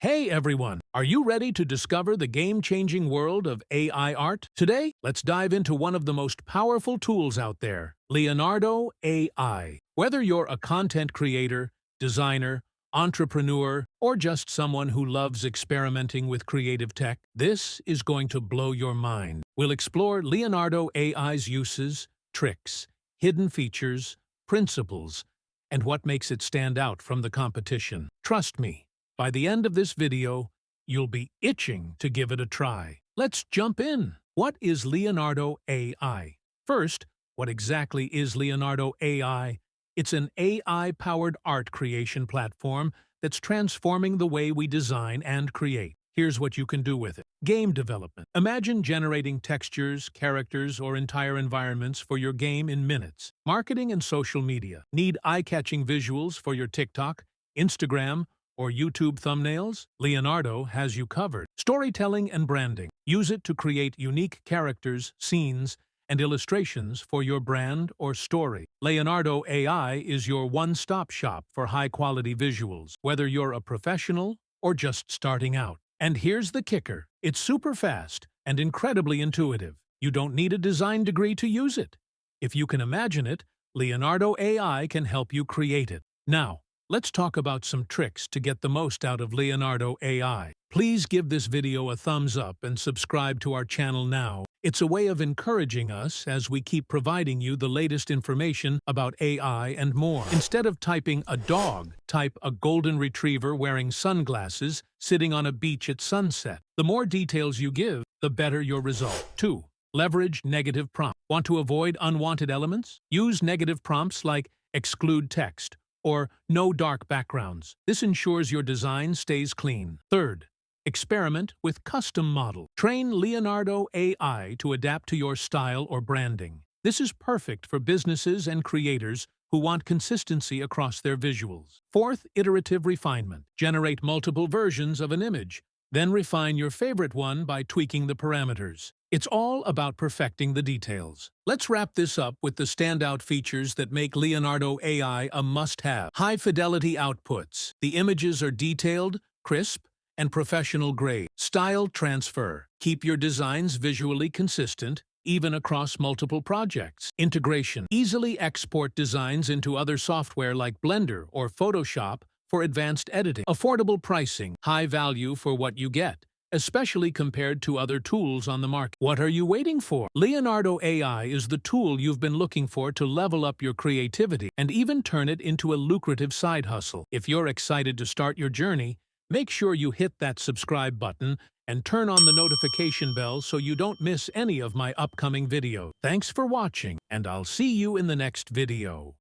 Hey everyone, are you ready to discover the game-changing world of AI art? Today, let's dive into one of the most powerful tools out there, Leonardo AI. Whether you're a content creator, designer, entrepreneur, or just someone who loves experimenting with creative tech, this is going to blow your mind. We'll explore Leonardo AI's uses, tricks, hidden features, principles, and what makes it stand out from the competition. Trust me, by the end of this video, you'll be itching to give it a try. Let's jump in. What is Leonardo AI? First, what exactly is Leonardo AI? It's an AI-powered art creation platform that's transforming the way we design and create. Here's what you can do with it. Game development. Imagine generating textures, characters, or entire environments for your game in minutes. Marketing and social media. Need eye-catching visuals for your TikTok, Instagram, or YouTube thumbnails? Leonardo has you covered. Storytelling and branding. Use it to create unique characters, scenes, and illustrations for your brand or story. Leonardo AI is your one-stop shop for high-quality visuals, whether you're a professional or just starting out. And here's the kicker. It's super fast and incredibly intuitive. You don't need a design degree to use it. If you can imagine it, Leonardo AI can help you create it. Now, let's talk about some tricks to get the most out of Leonardo AI. Please give this video a thumbs up and subscribe to our channel now. It's a way of encouraging us as we keep providing you the latest information about AI and more. Instead of typing a dog, type a golden retriever wearing sunglasses sitting on a beach at sunset. The more details you give, the better your result. 2. Leverage negative prompts. Want to avoid unwanted elements? Use negative prompts like exclude text or no dark backgrounds. This ensures your design stays clean. Third, experiment with custom model. Train Leonardo AI to adapt to your style or branding. This is perfect for businesses and creators who want consistency across their visuals. Fourth, iterative refinement. Generate multiple versions of an image, then refine your favorite one by tweaking the parameters. It's all about perfecting the details. Let's wrap this up with the standout features that make Leonardo AI a must-have. High-fidelity outputs. The images are detailed, crisp, and professional-grade. Style transfer. Keep your designs visually consistent, even across multiple projects. Integration. Easily export designs into other software like Blender or Photoshop for advanced editing. Affordable pricing. High value for what you get, especially compared to other tools on the market. What are you waiting for? Leonardo AI is the tool you've been looking for to level up your creativity and even turn it into a lucrative side hustle. If you're excited to start your journey, make sure you hit that subscribe button and turn on the notification bell so you don't miss any of my upcoming videos. Thanks for watching, and I'll see you in the next video.